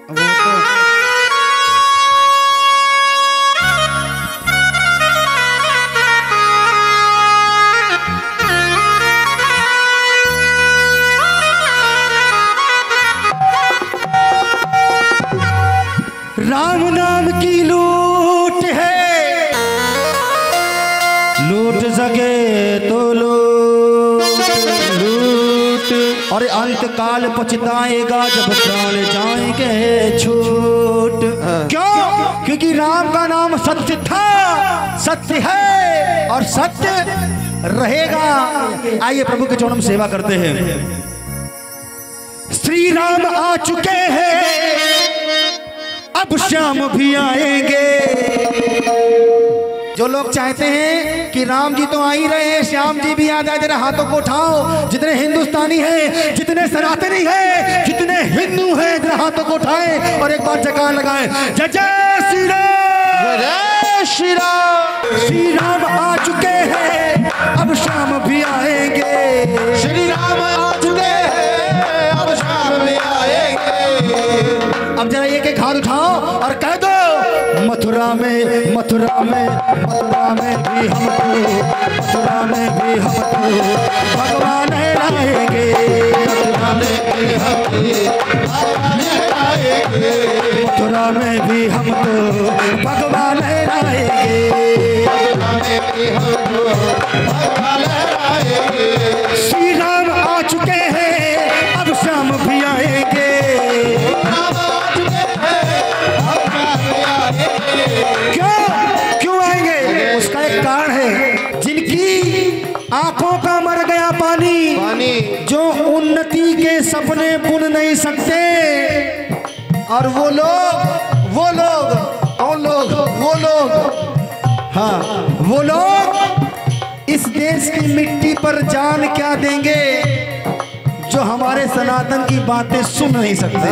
राम नाम की लूट है, लूट सके तो लूट, और अंत काल पछताएगा जब प्राण जाएंगे छूट। क्यों? क्योंकि राम का नाम सत्य था, सत्य है और सत्य रहेगा। आइए प्रभु के चरणों में सेवा करते हैं। श्री राम आ चुके हैं, अब श्याम भी आएंगे। जो लोग चाहते हैं कि राम जी तो आ ही रहे हैं, श्याम जी भी आ जाए, जरा हाथों को उठाओ। जितने हिंदुस्तानी हैं, जितने सनातनी हैं, जितने हिंदू हैं, जरा हाथों को उठाएं और एक बार जयकार लगाएं। जय जय श्री राम, जय श्री राम। श्री राम आ चुके हैं, अब श्याम भी आएंगे। श्री राम आ चुके हैं, अब श्याम भी आएंगे। अब जरा एक एक हाथ उठाओ और कह दो, मथुरा में, मथुरा में, मथुरा में भी हमको, मथुरा में भी हमको भगवान लाएंगे। मथुरा में भी भगवान लाएंगे, मथुरा में भी हमको भगवान लाएंगे, मथुरा में भी हमको भगवान लाएंगे। श्री राम आ चुके हैं, अब श्याम भी आएंगे। क्यों आएंगे? उसका एक कारण है। जिनकी आंखों का मर गया पानी, जो उन्नति के सपने बुन नहीं सकते, और वो लोग हाँ, वो लोग इस देश की मिट्टी पर जान क्या देंगे जो हमारे सनातन की बातें सुन नहीं सकते।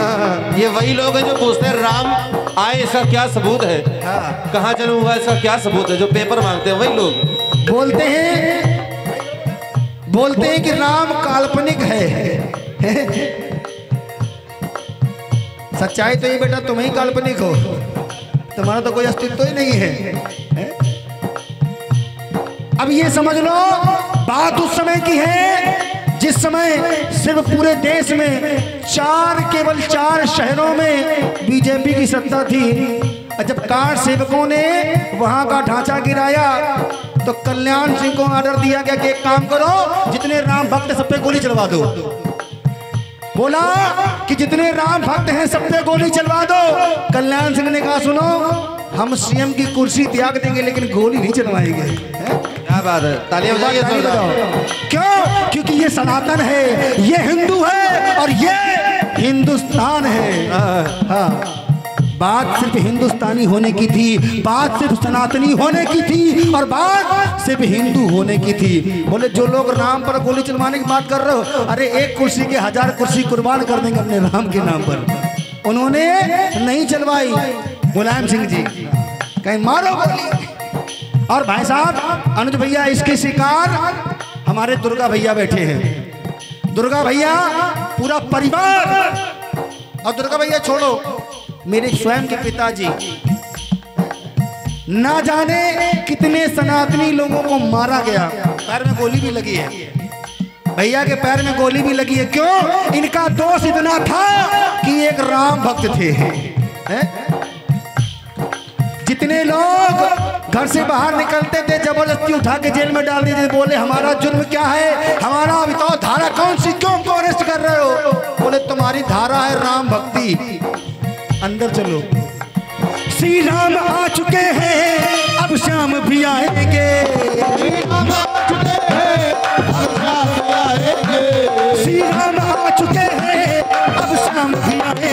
ये वही लोग हैं जो पूछते हैं राम आए, इसका क्या सबूत है, कहाँ जन्म हुआ, इसका क्या सबूत है, जो पेपर मांगते हैं। वही लोग बोलते हैं कि राम काल्पनिक है। सच्चाई तो ये बेटा तुम ही काल्पनिक हो, तुम्हारा तो कोई अस्तित्व ही नहीं है। अब ये समझ लो, बात उस समय की है जिस समय सिर्फ पूरे देश में केवल चार शहरों में बीजेपी की सत्ता थी। जब कार सेवकों ने वहां का ढांचा गिराया तो कल्याण सिंह को ऑर्डर दिया गया कि एक काम करो, जितने राम भक्त सब पे गोली चलवा दो। बोला कि जितने राम भक्त हैं सब पे गोली चलवा दो। कल्याण सिंह ने कहा सुनो, हम सीएम की कुर्सी त्याग देंगे लेकिन गोली नहीं चलवाएंगे। क्या बात है, तालियां बजाइए। क्यों? क्योंकि ये सनातन है, ये हिंदू है और ये हिंदुस्तान है। हाँ, बात सिर्फ हिंदुस्तानी होने की थी, बात सिर्फ सनातनी होने की थी, और बात सिर्फ हिंदू होने की थी। बोले जो लोग राम पर गोली चलवाने की बात कर रहे हो, अरे एक कुर्सी के 1000 कुर्सी कुर्बान कर देंगे अपने राम के नाम पर। उन्होंने नहीं चलवाई। मुलायम सिंह जी कहीं मारो गोली। और भाई साहब अनुज भैया, इसके शिकार हमारे दुर्गा भैया बैठे हैं। दुर्गा भैया पूरा परिवार, और दुर्गा भैया छोड़ो, मेरे स्वयं के पिताजी ना जाने कितने सनातनी लोगों को मारा गया। पैर में गोली भी लगी है, भैया के पैर में गोली भी लगी है। क्यों? इनका दोष इतना था कि एक राम भक्त थे। जितने लोग घर से बाहर निकलते थे जबरदस्ती उठा के जेल में डाल देते। बोले हमारा जुर्म क्या है, हमारा बताओ धारा कौन सी, क्यों हमको अरेस्ट कर रहे हो? बोले तुम्हारी धारा है राम भक्ति, अंदर चलो। श्री राम आ चुके हैं, अब श्याम भी आएंगे। श्री राम आ चुके हैं, अब श्याम भी आएंगे। श्री राम आ चुके हैं, अब श्याम भी आएंगे।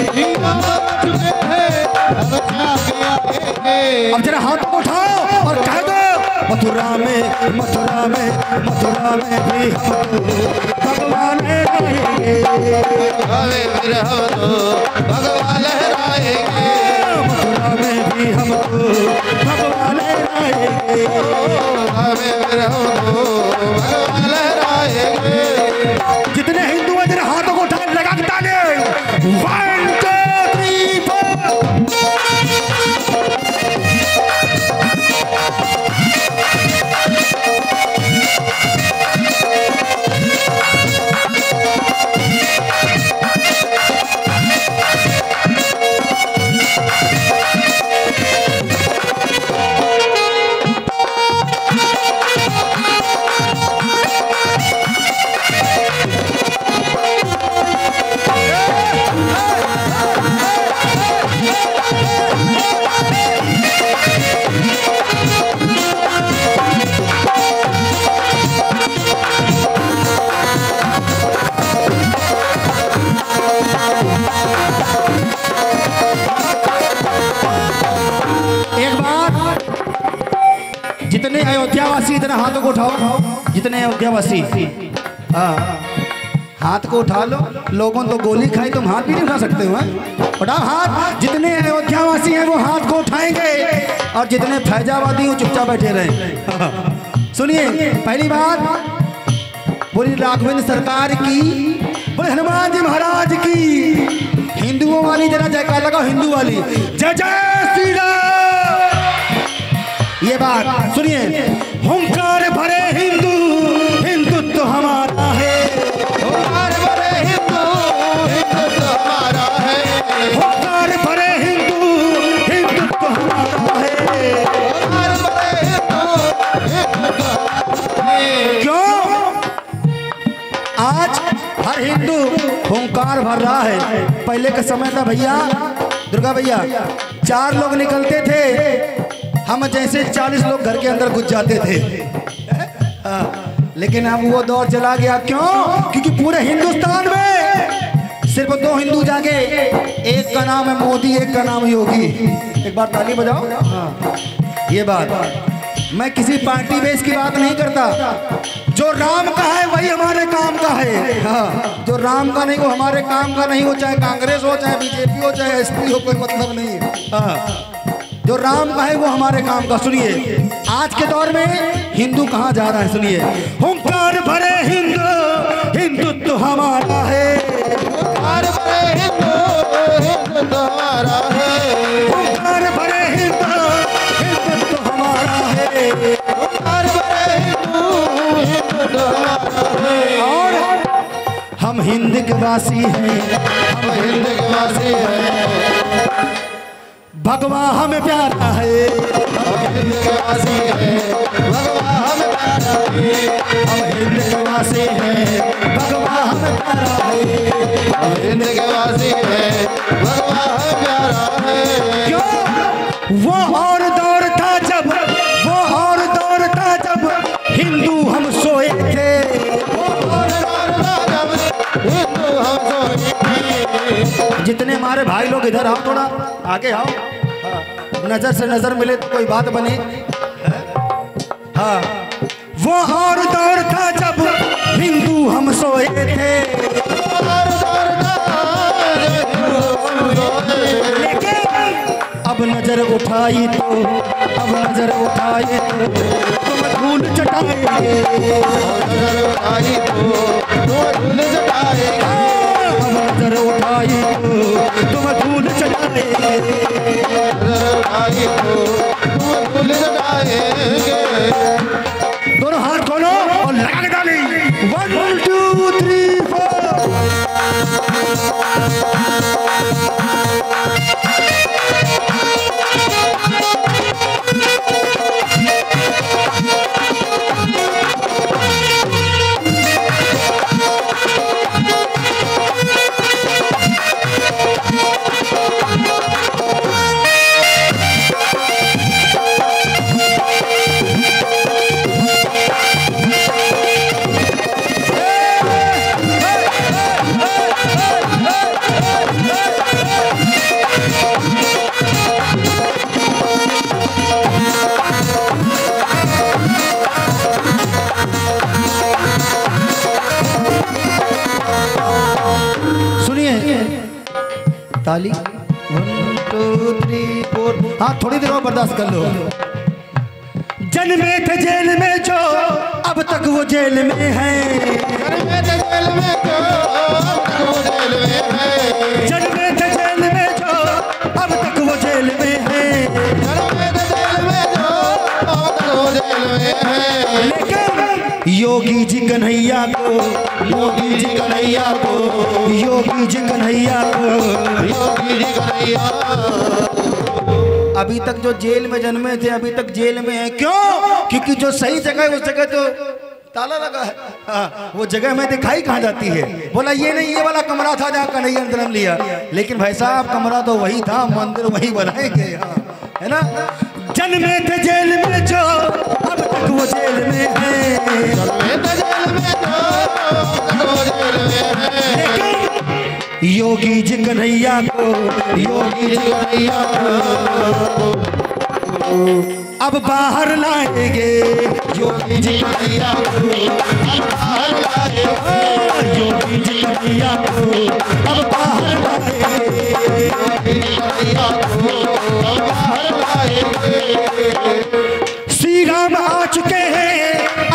श्री राम आ चुके हैं, अब श्याम भी आएंगे। अब जरा हाथ को उठाओ और कह दो, मथुरा में, मथुरा में, मथुरा में भी भगवान आएंगे। भगवान लहराएंगे, मथुरा में भी हमको भगवान लहराएंगे। भगवान लहराएंगे। जितने हिंदू हैं जरा हाथों को उठा लगा के ताले। 1 2 जरा हाथों को उठाओ, जितने अयोध्यावासी, हाँ हाथ को उठा लो। लोगों तो गोली खाई, तुम हाथ भी नहीं उठा सकते हो। उठाओ हाथ, जितने अयोध्यावासी हैं वो हाथ को उठाएंगे, और जितने फैजाबादी वो चुपचाप बैठे रहे। सुनिए, पहली बात बोली राघवेंद्र सरकार की, बोले हनुमान जी महाराज की। हिंदुओं वाली जरा जयकार लगाओ, हिंदू वाली, जय जय श्री राम। ये बात सुनिए, हुंकार भरे हिंदू, हिंदुत्व हमारा है। हुंकार भरे हिंदू, हिंदुत्व हमारा है। हुंकार भरे हिंदू, हिंदुत्व हमारा है। हुंकार भरे हिंदू, हिंदुत्व क्यों? आज हर हिंदू हुंकार भर रहा है। पहले का समय था भैया, दुर्गा भैया, 4 लोग निकलते थे, हम जैसे 40 लोग घर के अंदर घुस जाते थे। लेकिन अब वो दौर चला गया। क्यों? क्योंकि पूरे हिंदुस्तान में सिर्फ 2 हिंदू जागे, एक का नाम है मोदी, एक का नाम योगी। एक बार ताली बजाओ। हाँ, ये बात, मैं किसी पार्टी बेस की बात नहीं करता। जो राम का है वही हमारे काम का है। हाँ, जो राम का नहीं वो हमारे काम का नहीं। वो चाहे कांग्रेस हो, चाहे बीजेपी हो, चाहे एसपी हो, कोई मतलब नहीं। हाँ, जो राम का है वो हमारे काम का। सुनिए, आज के दौर में हिंदू कहाँ जा रहा है? सुनिए, हुंकार भरे हिंदू, हिंदुत्व हमारा है। हुंकार भरे हिंदू, हिंदुत्व हमारा है। हुंकार भरे हिंदू, हिंदुत्व हमारा है। हुंकार भरे हिंदू, हिंदुत्व हमारा है। और हम हिंद के वासी हैं, हम हिंद के वासी हैं। भगवान हमें प्यारा है, हम हिंद के वासी हैं। भगवान हमें प्यारा है, हम हिंद के वासी हैं। भगवान हमें प्यारा है, हम हिंद के वासी हैं। भगवान हमें प्यारा है। क्यों? वो और दौर था जब, वो और दौर था जब हिंदू हम सोए थे। वो और दौर था जब हिंदू हम सोए थे। जितने हमारे भाई लोग इधर आओ, थोड़ा आगे आओ, नजर से नजर मिले तो कोई बात बने। हाँ, वो और दौर था जब हिंदू हम सोए थे। लेकिन अब नजर उठाई तो, अब नजर उठाई तो तुम धूल चटाएंगे। नजर उठाई तो तुम धूल चटाएंगे। अब नजर उठाई तो तुम धूल चटाएंगे। दोनों हाथ खोलो और लगा के डाली। 1 2 3 4। ताली 1 2 3 4। हाँ, थोड़ी देर और बर्दाश्त कर लो। जन्मे थे जेल में जो, अब तक वो जेल में है। जन्मे थे जेल में जो, अब तक वो जेल में है। जन्मे थे जेल में जो, अब तक वो जेल में है। जन्मे थे जेल में जो, अब तक वो जेल में है। लेकिन योगी जी कन्हैया को, योगी जी कन्हैया को, योगी जी कन्हैया को, योगी जी कन्हैया अभी तक जो जेल में जन्मे थे अभी तक जेल में है। क्यों? क्योंकि जो सही जगह है उस जगह तो ताला लगा है। हाँ, वो जगह में दिखाई कहाँ जाती है? बोला ये नहीं, ये वाला कमरा था जहाँ कन्हैया ने जन्म लिया। लेकिन भाई साहब, कमरा तो वही था, मंदिर वही बनाएंगे। हाँ, है ना? जन्मे थे जेल में जो, अब तक वो जेल में है। जन्मे थे जेल में जो, अब तक वो जेल में है। योगी जी कन्हैया को, योगी जी कन्हैया को। अब बाहर लाएंगे योगी जी कन्हैया को, अब बाहर लाएंगे योगी जी कन्हैया को, अब बाहर लाएंगे योगी जी कन्हैया को, अब बाहर लाएंगे। श्री राम आ चुके हैं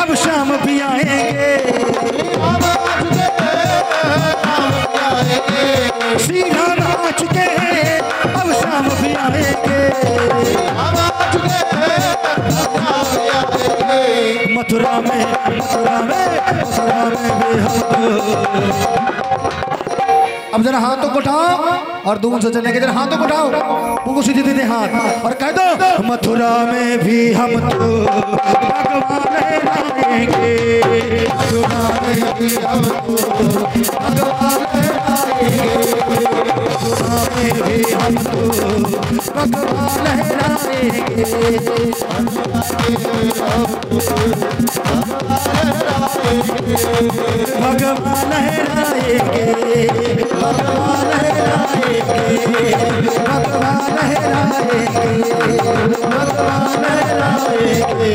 अब शाम भी आएंगे, श्री राम आ चुके हैं अब शाम भी आएंगे, मथुरा में मथुरा में मथुरा में भी हमको। अब जरा हाथों को उठाओ और दूर से चलने के जरा हाथों को उठाओ, उनको सीधे सीधे हाथ और कह दो मथुरा में भी हम तो भगवान लाएंगे, मथुरा में भी हम तो भगवान लाएंगे, मथुरा में भी हम तो भगवान लहराएंगे, भगवान लहराएंगे, भगवान लहराएंगे, भगवान लहराएंगे, भगवान लहराएंगे।